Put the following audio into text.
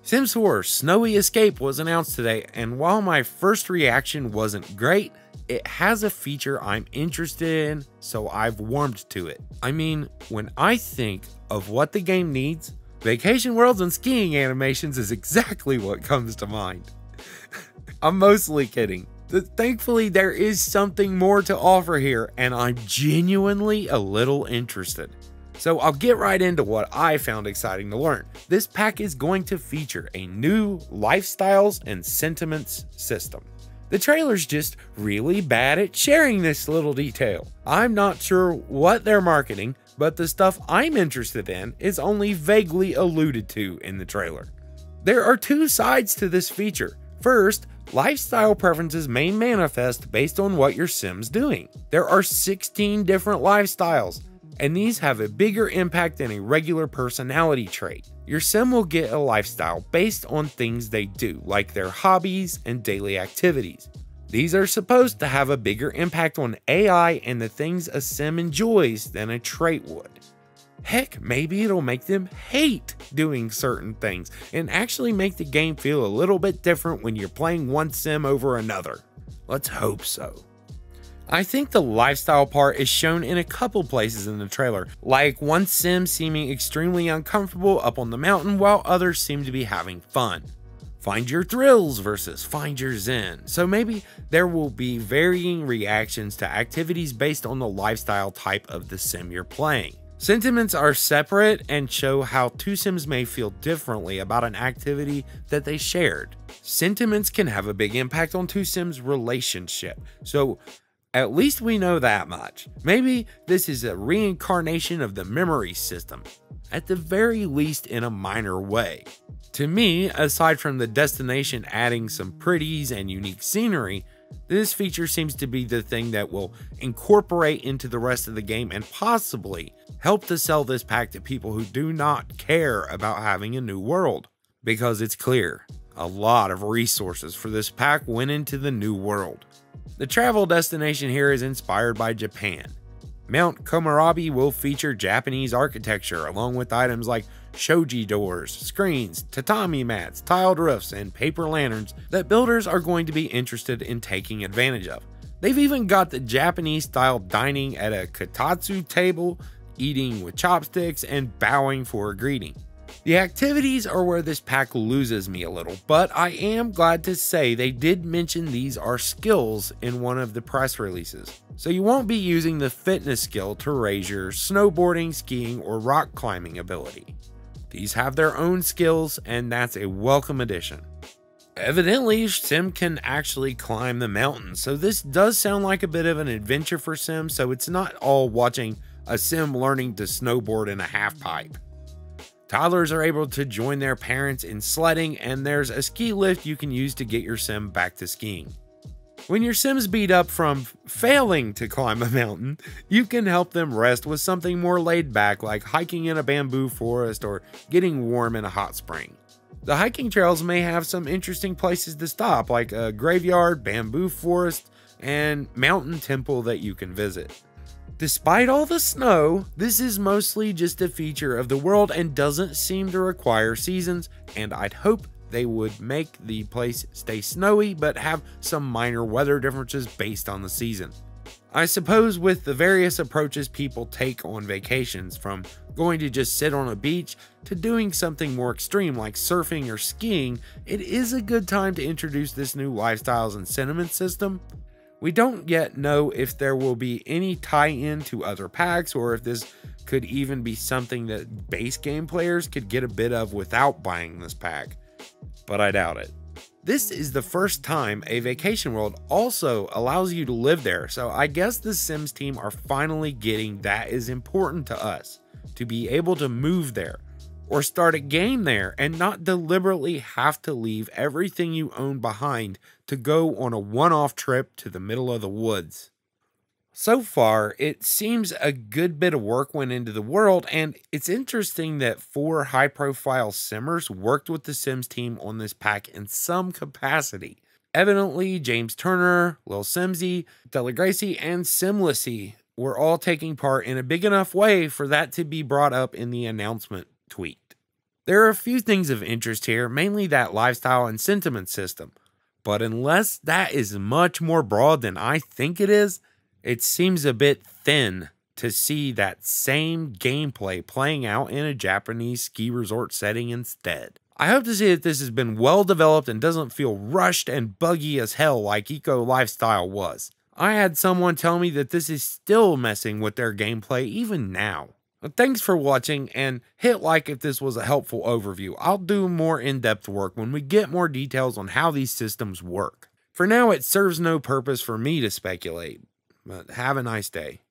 Sims 4 Snowy Escape was announced today, and while my first reaction wasn't great, it has a feature I'm interested in, so I've warmed to it. I mean, when I think of what the game needs, vacation worlds and skiing animations is exactly what comes to mind. I'm mostly kidding. Thankfully, there is something more to offer here, and I'm genuinely a little interested. So I'll get right into what I found exciting to learn. This pack is going to feature a new lifestyles and sentiments system. The trailer's just really bad at sharing this little detail. I'm not sure what they're marketing, but the stuff I'm interested in is only vaguely alluded to in the trailer. There are two sides to this feature. First, lifestyle preferences may manifest based on what your sim's doing. There are 16 different lifestyles, and these have a bigger impact than a regular personality trait. Your sim will get a lifestyle based on things they do, like their hobbies and daily activities. These are supposed to have a bigger impact on AI and the things a sim enjoys than a trait would. Heck, maybe it'll make them hate doing certain things and actually make the game feel a little bit different when you're playing one sim over another. Let's hope so. I think the lifestyle part is shown in a couple places in the trailer, like one sim seeming extremely uncomfortable up on the mountain while others seem to be having fun. Find your thrills versus find your zen. So maybe there will be varying reactions to activities based on the lifestyle type of the sim you're playing. Sentiments are separate and show how two sims may feel differently about an activity that they shared. Sentiments can have a big impact on two sims' relationship, so at least we know that much. Maybe this is a reincarnation of the memory system, at the very least in a minor way. To me, aside from the destination adding some pretties and unique scenery, this feature seems to be the thing that will incorporate into the rest of the game and possibly help to sell this pack to people who do not care about having a new world. Because it's clear, a lot of resources for this pack went into the new world. The travel destination here is inspired by Japan. Mount Komorebi will feature Japanese architecture along with items like shoji doors, screens, tatami mats, tiled roofs, and paper lanterns that builders are going to be interested in taking advantage of. They've even got the Japanese style dining at a kotatsu table, eating with chopsticks, and bowing for a greeting. The activities are where this pack loses me a little, but I am glad to say they did mention these are skills in one of the press releases. So you won't be using the fitness skill to raise your snowboarding, skiing, or rock climbing ability. These have their own skills, and that's a welcome addition. Evidently, Sim can actually climb the mountain, so this does sound like a bit of an adventure for Sim, so it's not all watching a Sim learning to snowboard in a half pipe. Toddlers are able to join their parents in sledding, and there's a ski lift you can use to get your sim back to skiing. When your sims beat up from failing to climb a mountain, you can help them rest with something more laid back like hiking in a bamboo forest or getting warm in a hot spring. The hiking trails may have some interesting places to stop, like a graveyard, bamboo forest, and mountain temple that you can visit. Despite all the snow, this is mostly just a feature of the world and doesn't seem to require seasons, and I'd hope they would make the place stay snowy but have some minor weather differences based on the season. I suppose with the various approaches people take on vacations, from going to just sit on a beach to doing something more extreme like surfing or skiing, it is a good time to introduce this new lifestyles and sentiment system. We don't yet know if there will be any tie-in to other packs or if this could even be something that base game players could get a bit of without buying this pack, but I doubt it. This is the first time a vacation world also allows you to live there, so I guess the Sims team are finally getting that is important to us, to be able to move there or start a game there and not deliberately have to leave everything you own behind to go on a one-off trip to the middle of the woods. So far, it seems a good bit of work went into the world, and it's interesting that 4 high-profile simmers worked with the Sims team on this pack in some capacity. Evidently, James Turner, Lil Simsy, Della Gracie, and Simlessy were all taking part in a big enough way for that to be brought up in the announcement tweet. There are a few things of interest here, mainly that lifestyle and sentiment system. But unless that is much more broad than I think it seems a bit thin to see that same gameplay playing out in a Japanese ski resort setting instead. I hope to see that this has been well developed and doesn't feel rushed and buggy as hell like Eco Lifestyle was. I had someone tell me that this is still messing with their gameplay even now. But thanks for watching, and hit like if this was a helpful overview. I'll do more in-depth work when we get more details on how these systems work. For now, it serves no purpose for me to speculate, but have a nice day.